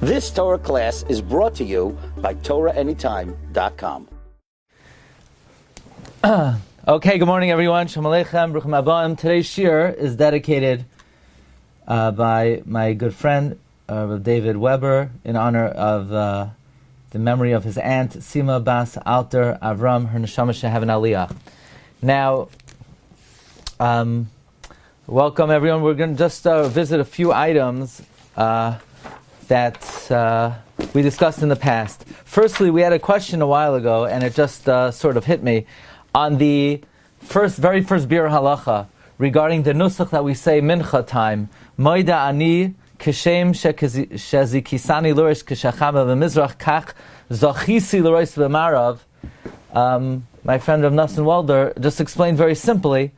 This Torah class is brought to you by TorahAnytime.com. Okay, good morning everyone. Shalom Aleichem, Bruchim Abbaim. Today's shir is dedicated by my good friend David Weber in honor of the memory of his aunt Sima Bas Alter Avram, her neshama shehaven aliyah. Now, welcome everyone. We're going to just visit a few items that we discussed in the past. Firstly, we had a question a while ago, and it just sort of hit me, on the very first Biur Halacha, regarding the nusach that we say mincha time. Moida ani kishem shezikisani l'rosh kishachama v'mizrach kach zachisi l'rosh v'marav. My friend Rav Nassim Walder just explained very simply,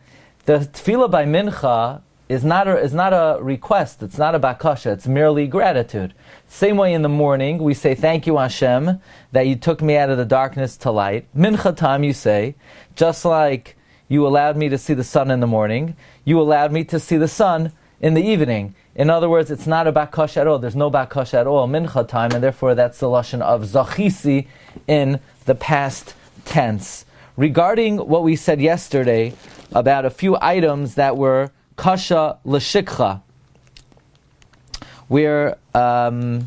the tefillah by mincha is not a request, it's not a bakasha, it's merely gratitude. Same way in the morning, we say, thank you Hashem, that you took me out of the darkness to light. Mincha time you say, just like you allowed me to see the sun in the morning, you allowed me to see the sun in the evening. In other words, it's not a bakasha at all, there's no bakasha at all, mincha time, and therefore that's the lashon of zachisi in the past tense. Regarding what we said yesterday about a few items that were kasha l'shikcha, where the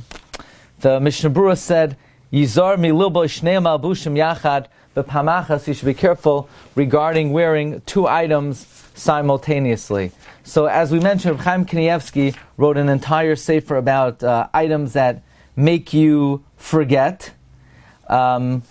Mishnah Berura said, Yizar mililbo shnei malbushim yachad b'pamachas, you should be careful regarding wearing two items simultaneously. So as we mentioned, Reb Chaim Kanievsky wrote an entire sefer about items that make you forget. So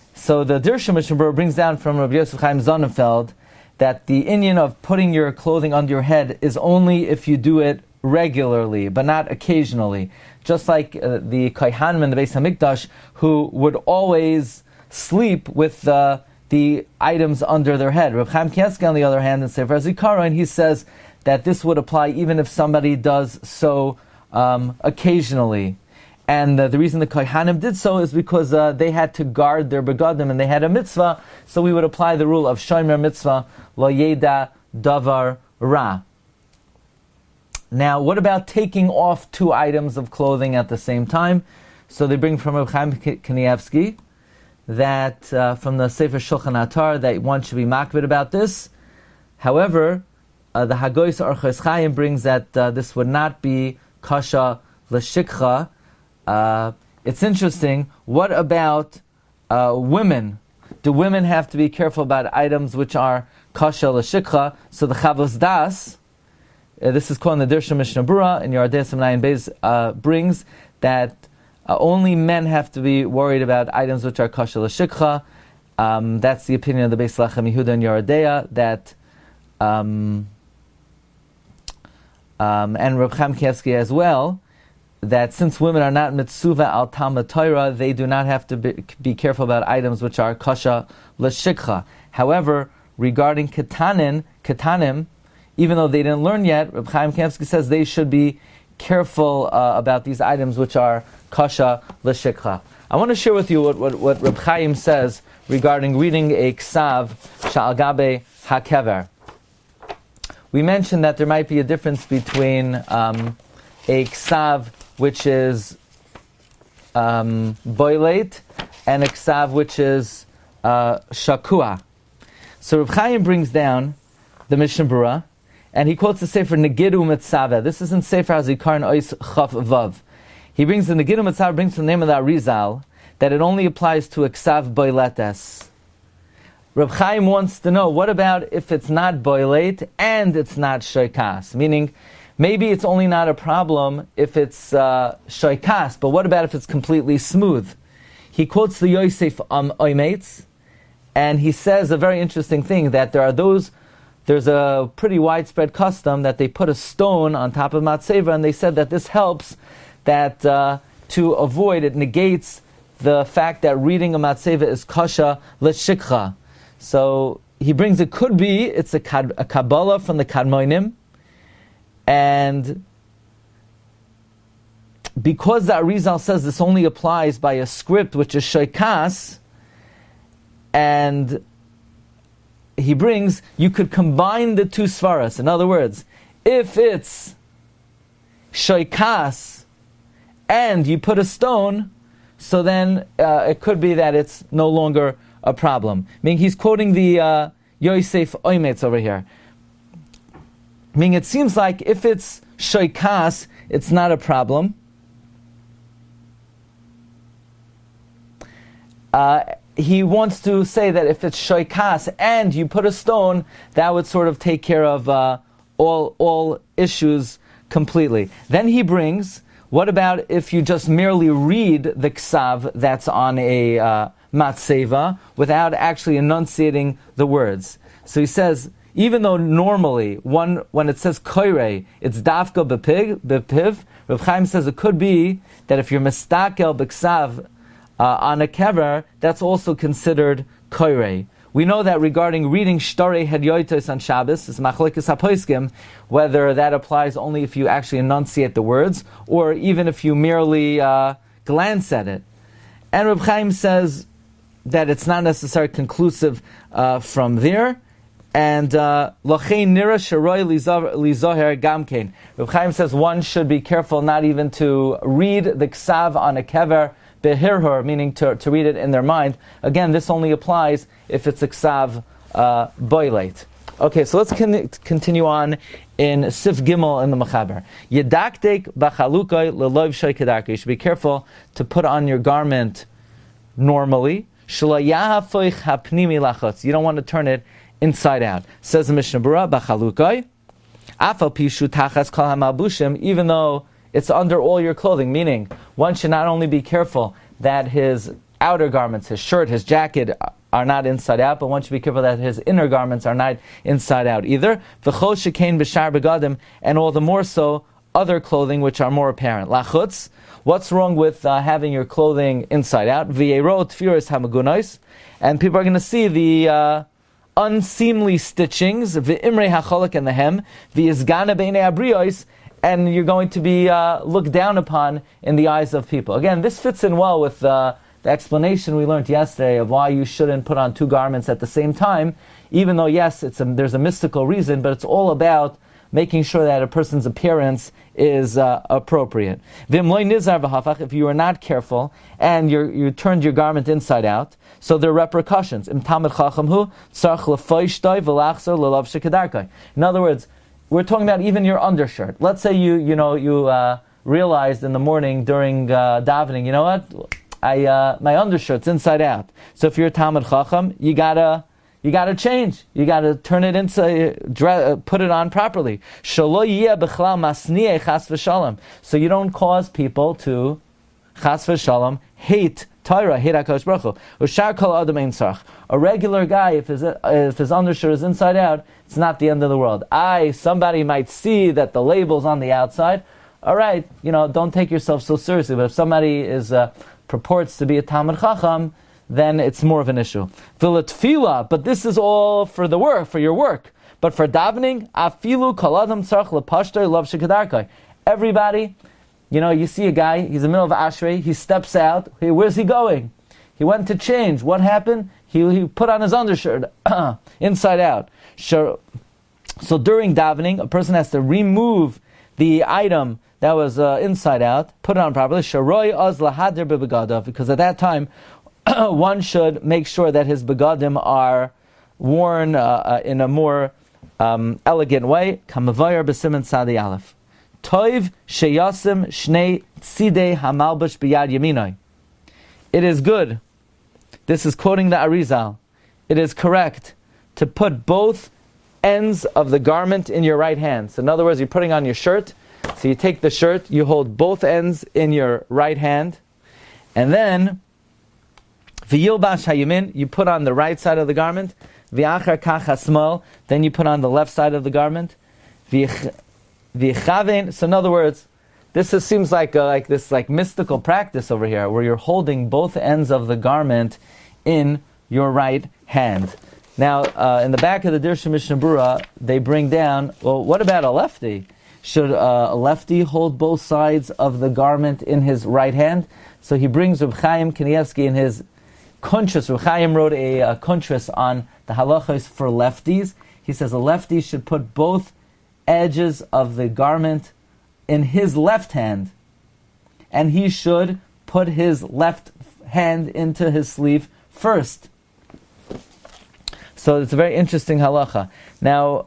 the Dirsha Mishnah Berura brings down from Rabbi Yosef Chaim Sonnenfeld that the inyan of putting your clothing under your head is only if you do it regularly, but not occasionally. Just like the Kohanim in the Beis HaMikdash, who would always sleep with the items under their head. Reb Chaim Kanievsky, on the other hand, in Sefer Zikaron, he says that this would apply even if somebody does so occasionally. And the reason the Kohanim did so is because they had to guard their begadim and they had a mitzvah, so we would apply the rule of shomer mitzvah, lo yeda davar ra. Now, what about taking off two items of clothing at the same time? So they bring from Reb Chaim Kanievsky that from the Sefer Shulchan Atar that one should be makbid about this. However, the Hagoyis Orchos Chaim brings that this would not be kasha l'shikcha. It's interesting. What about women? Do women have to be careful about items which are kasha l'shikcha? So the Chavos Das, this is called in the Dirsha Mishnah Berura, and Yardei Simnayin Beis brings that only men have to be worried about items which are kasha l'shikcha. That's the opinion of the Beis Lachem Yehuda and Yerodea, that and Reb Chaim Kanievsky as well, that since women are not mitzuva al Talmud Torah, they do not have to be careful about items which are kasha l'shikcha. However, regarding ketanim, even though they didn't learn yet, Reb Chaim Kanievsky says they should be careful about these items which are kasha l'shikcha. I want to share with you what Reb Chaim says regarding reading a ksav sha'al gabe hakever. We mentioned that there might be a difference between a ksav which is boilate and a ksav which is shakua. So Reb Chaim brings down the Mishnah Berura, and he quotes the Sefer Negidu Mitzaveh. This is in Sefer HaZikaron Ois Chaf Vav. He brings the Negidu Mitzaveh, brings the name of the Arizal, that it only applies to a ksav boiletes. Reb Chaim wants to know, what about if it's not boilate and it's not shoikas? Meaning, maybe it's only not a problem if it's shoikas, but what about if it's completely smooth? He quotes the Yosef Oimetz, and he says a very interesting thing, that there's a pretty widespread custom that they put a stone on top of matzeva, and they said that this helps, that to avoid, it negates the fact that reading a matzeva is kasha l'shikcha. So he brings, it could be, it's a Kabbalah from the Kadmonim, and because the Arizal says this only applies by a script which is shoikas, and he brings, you could combine the two svaras. In other words, if it's shoikas and you put a stone, so then it could be that it's no longer a problem. Meaning he's quoting the Yosef Oimetz over here. Meaning it seems like if it's shoikas, it's not a problem. He wants to say that if it's shoikas and you put a stone, that would sort of take care of all issues completely. Then he brings, what about if you just merely read the ksav that's on a matseva without actually enunciating the words? So he says, even though normally when it says koire, it's dafka bepiv, Reb Chaim says it could be that if you're mistakel b'ksav on a kever, that's also considered koire. We know that regarding reading shtarei hedyotos on Shabbos, it's machlokes haposkim, whether that applies only if you actually enunciate the words, or even if you merely glance at it. And Reb Chaim says that it's not necessarily conclusive from there. And Lochein nira sharoi lizoher gamkein. Reb Chaim says one should be careful not even to read the ksav on a kever behirhur, meaning to read it in their mind. Again, this only applies if it's a ksav boilate. Okay, so let's continue on in Sif Gimel in the Mechaber. Yedaktek b'chalukoi leloiv shoy kedarka. You should be careful to put on your garment normally. Shelo yahafoich hapnimi lachutz. You don't want to turn it inside out. Says the Mishnah Berura, b'chalukoi afal pishu tachas kol hamalbushim, even though it's under all your clothing, meaning one should not only be careful that his outer garments, his shirt, his jacket, are not inside out, but one should be careful that his inner garments are not inside out either. V'chol shekain b'shar begadim, and all the more so other clothing which are more apparent. Lachutz, what's wrong with having your clothing inside out? V'yero tfiris hamagunos, and people are going to see the unseemly stitchings, v'imrei hacholak and the hem, v'yizgana b'nei abrios, and you're going to be looked down upon in the eyes of people. Again, this fits in well with the explanation we learned yesterday of why you shouldn't put on two garments at the same time, even though, yes, there's a mystical reason, but it's all about making sure that a person's appearance is appropriate. If you are not careful and you turned your garment inside out, so there are repercussions. In other words, we're talking about even your undershirt. Let's say you realized in the morning during davening, you know what? My undershirt's inside out. So if you're a Talmid Chacham, you gotta change. You gotta turn it inside, put it on properly. So you don't cause people to chas v'shalom hate Torah, hate HaKadosh Baruch Hu. Ushar kol adam ein tzarach. A regular guy, if his undershirt is inside out, it's not the end of the world. Somebody might see that the label's on the outside. All right, don't take yourself so seriously. But if somebody purports to be a Talmid Chacham, then it's more of an issue. V'letfila, but this is all for the work, for your work. But for davening, afilu kol adam tzarach lepashtoi lav shekadarkai. Everybody, you see a guy, he's in the middle of Ashrei, he steps out. Hey, where's he going? He went to change. What happened? He put on his undershirt inside out. So during davening, a person has to remove the item that was inside out, put it on properly. Sharoi oz lahader bebegadav, because at that time, one should make sure that his begadim are worn in a more elegant way. Kamavayar b'siman sadi aleph. Toiv sheyasim shnei tzidei hamalbush biyad yaminoi. It is good. This is quoting the Arizal. It is correct to put both ends of the garment in your right hand. So in other words, you're putting on your shirt. So you take the shirt, you hold both ends in your right hand, and then v'yilbash hayamin, you put on the right side of the garment. V'achar kach hasmol, then you put on the left side of the garment. V'chavein. So in other words, this seems like this mystical practice over here, where you're holding both ends of the garment in your right hand. Now, in the back of the Dirsha Mishnah Berura, they bring down, well, what about a lefty? Should a lefty hold both sides of the garment in his right hand? So he brings Reb Chaim Kanievsky in his Kuntres. Reb Chaim wrote a Kuntres on the halachos for lefties. He says a lefty should put both edges of the garment in his left hand, and he should put his left hand into his sleeve first. So it's a very interesting halacha. Now,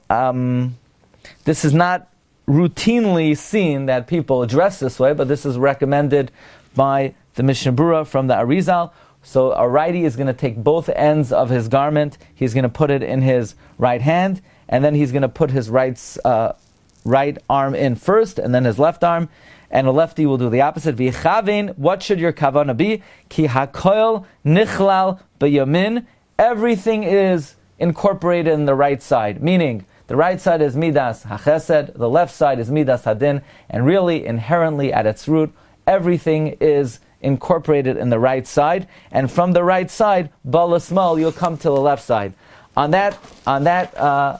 this is not routinely seen that people dress this way, but this is recommended by the Mishnah Berura from the Arizal. So a righty is going to take both ends of his garment, he's going to put it in his right hand, and then he's going to put his right arm in first, and then his left arm, and a lefty will do the opposite. V'yichavin, what should your kavana be? Ki hakoil nichlal b'yamin, everything is incorporated in the right side, meaning the right side is midas hachesed, the left side is midas hadin, and really, inherently at its root, everything is incorporated in the right side, and from the right side, bala smal, you'll come to the left side. On that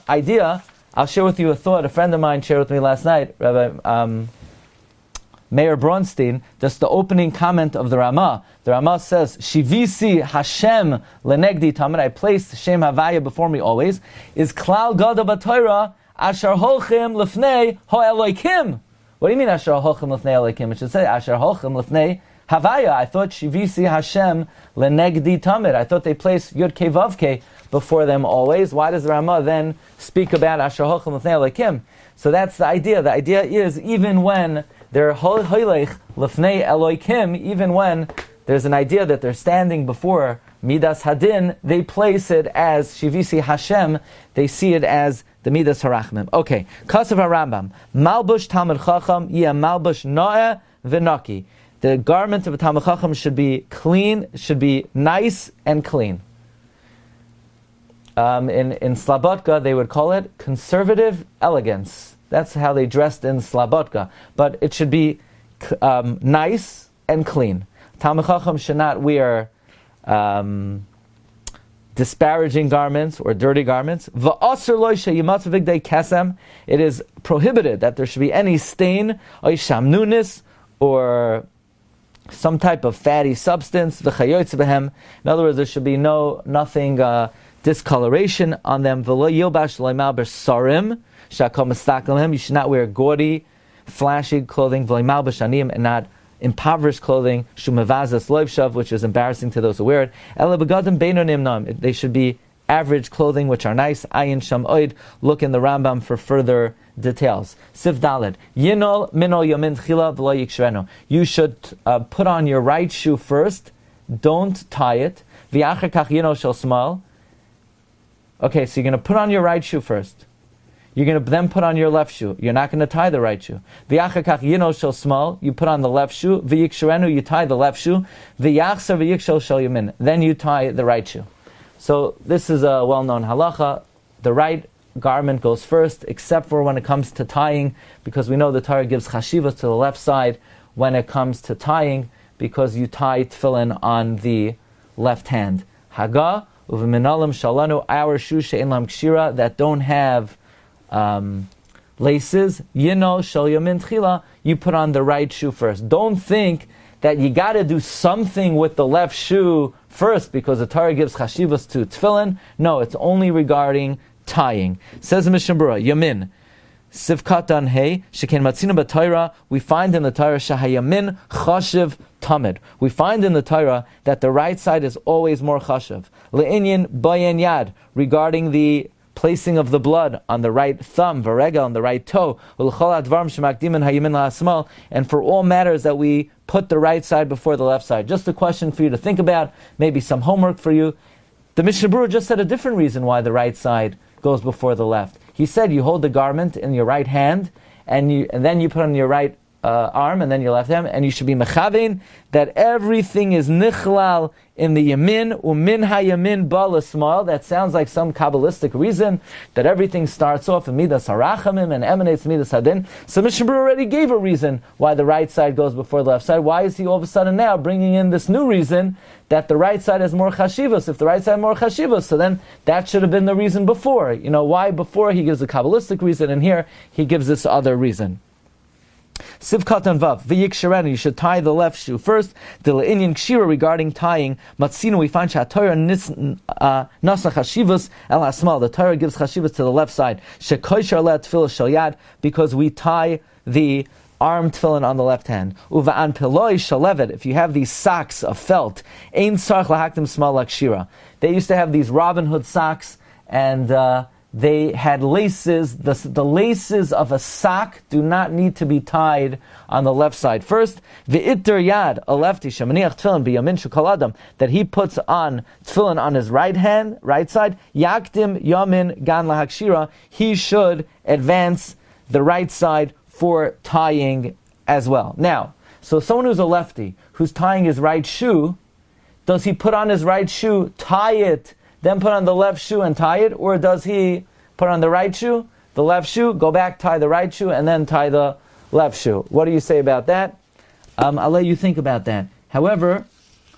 idea, I'll share with you a thought a friend of mine shared with me last night, Rabbi Meir Bronstein, just the opening comment of the Ramah. The Ramah says, Shivisi Hashem lenegdi tamid, I placed Shem Havaya before me always, is klal gada b'Torah asher holchim lefnei ha'elokim. What do you mean asher holchim lefnei elokim? It should say asher holchim lefnei Havaya. I thought Shivisi Hashem lenegdi tamid. I thought they placed Yud Kei Vav Kei before them always. Why does the Ramah then speak about asher holchim lefnei elokim? So that's the idea. The idea is even when they're hoilech lefnei elokim, even when there's an idea that they're standing before Midas Hadin, they place it as Shivisi Hashem, they see it as the Midas Harachmim. Okay, Kasav HaRambam, Malbush Talmud Chacham, Yeh Malbush Noeh V'Naki. The garment of a Talmud Chacham should be clean, should be nice and clean. In Slabotka, they would call it conservative elegance. That's how they dressed in Slabotka. But it should be nice and clean. Talmud Chacham should not wear disparaging garments or dirty garments. It is prohibited that there should be any stain, or shamnunis, or some type of fatty substance. In other words, there should be nothing discoloration on them. You should not wear gaudy, flashy clothing, and not impoverished clothing, which is embarrassing to those who wear it. They should be average clothing, which are nice. Look in the Rambam for further details. Sif Daled. Yinol minol yamin tchila v'lo yikshvenu. You should put on your right shoe first. Don't tie it. V'acher kach yinol shel smal. Okay, so you're going to put on your right shoe first. You're going to then put on your left shoe. You're not going to tie the right shoe. V'acher kach yinol shel smal. You put on the left shoe. V'yikshvenu. You tie the left shoe. V'yachser v'yikshel shel yamin. Then you tie the right shoe. So this is a well-known halacha. The right garment goes first, except for when it comes to tying, because we know the Torah gives chashivas to the left side when it comes to tying, because you tie tefillin on the left hand. Haga uveminalim shalanu, our shoes she'en lam kshira, that don't have laces. Yino shel yamin tchila, you put on the right shoe first. Don't think that you got to do something with the left shoe first because the Torah gives chashivas to tefillin. No, it's only regarding tying. Says the Mishnah Berura, Yamin, Sivkatan Hey, Sheken Matzina B'Torah, we find in the Torah, Shahayamin Chashiv Tamid. We find in the Torah that the right side is always more chashiv. Le'inyan Bayan Yad, regarding the placing of the blood on the right thumb, Varega on the right toe, and for all matters that we put the right side before the left side. Just a question for you to think about, maybe some homework for you. The Mishnah Berura just said a different reason why the right side goes before the left. He said you hold the garment in your right hand, and then you put on your right arm, and then your left arm, and you should be mechavein that everything is nichlal in the yamin, umin hayamin bala smal. That sounds like some Kabbalistic reason, that everything starts off in midas harachamim and emanates midas hadin. So Mishnah Berura already gave a reason why the right side goes before the left side. Why is he all of a sudden now bringing in this new reason that the right side has more chashivas? If the right side has more chashivas, so then that should have been the reason before. You know, why before he gives a Kabbalistic reason, and here he gives this other reason. Sivkat and Vav, V'yiksherenu, you should tie the left shoe first. The Le'inyan Kshira, regarding tying, Matzinu, we find Torah Nasa Chashivas El Asmal, the Torah gives Chashivas to the left side. Shekoisher Let Tefillah Shel Yad, because we tie the arm tefillin on the left hand. Uva'an piloi shalevet, if you have these socks of felt, ein tzarich lahaktim smal lakshira. They used to have these Robin Hood socks, and they had laces. The laces of a sock do not need to be tied on the left side. First, v'itter yad, a lefty, shemaniach tefillin biyamin shekol adam, that he puts on tefillin on his right hand, right side, yakdim yamin gan lahakshira, he should advance the right side for tying as well. Now, so someone who's a lefty, who's tying his right shoe, does he put on his right shoe, tie it, then put on the left shoe and tie it? Or does he put on the right shoe, the left shoe, go back, tie the right shoe, and then tie the left shoe? What do you say about that? I'll let you think about that. However,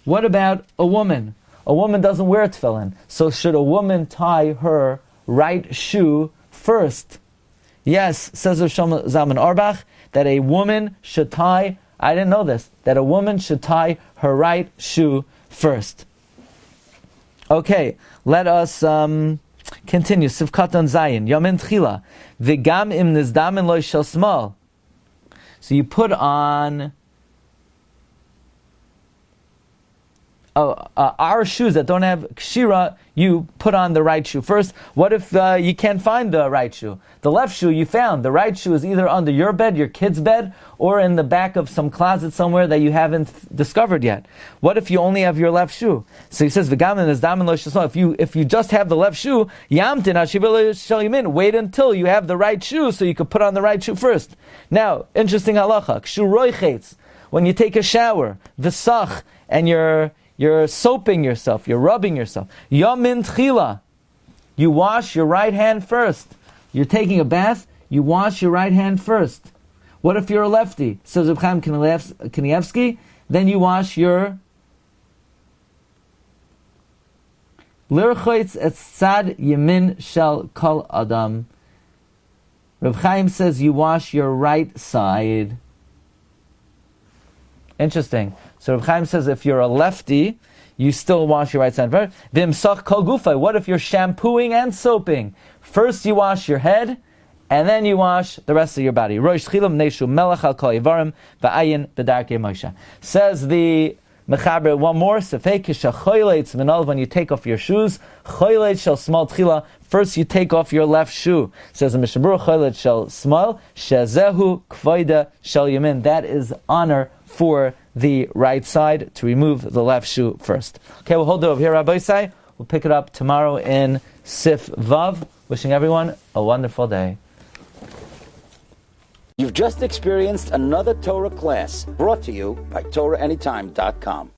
what about a woman? A woman doesn't wear tefillin. So should a woman tie her right shoe first? Yes, says Rav Shlomo Zalman Auerbach, that a woman should tie, I didn't know this, that a woman should tie her right shoe first. Okay, let us continue. Sivkatan Zayin, Yamin Tchila, V'gam im nizdamin lo shel smal. So you put on our shoes that don't have kshira, you put on the right shoe first. What if you can't find the right shoe? The left shoe you found. The right shoe is either under your bed, your kid's bed, or in the back of some closet somewhere that you haven't discovered yet. What if you only have your left shoe? So he says, if you just have the left shoe, wait until you have the right shoe so you can put on the right shoe first. Now, interesting halacha. When you take a shower, v'sach, and you're soaping yourself, you're rubbing yourself. Yamin tchila. You wash your right hand first. You're taking a bath, you wash your right hand first. What if you're a lefty? Says Reb Chaim Kanievsky, then you wash your lirchoitz et tzad yamin shel kol adam. Reb Chaim says you wash your right side. Interesting. So Reb Chaim says if you're a lefty, you still wash your right side first. V'imsach kol gufay. What if you're shampooing and soaping? First you wash your head, and then you wash the rest of your body. Rosh chilam neshu melech al kol yivarim va'ayin b'darkei Moshe. Says the Mechaber one more. Sefei kishachoyleitz minol, when you take off your shoes, choyleitz shel smal tchila. First you take off your left shoe. Says the Mishna Berura, choyleitz shel smal shezehu kvoida shel yamin. That is honor for the right side, to remove the left shoe first. Okay, we'll hold it over here, Rabbi Say. We'll pick it up tomorrow in Sif Vav. Wishing everyone a wonderful day. You've just experienced another Torah class brought to you by TorahAnytime.com.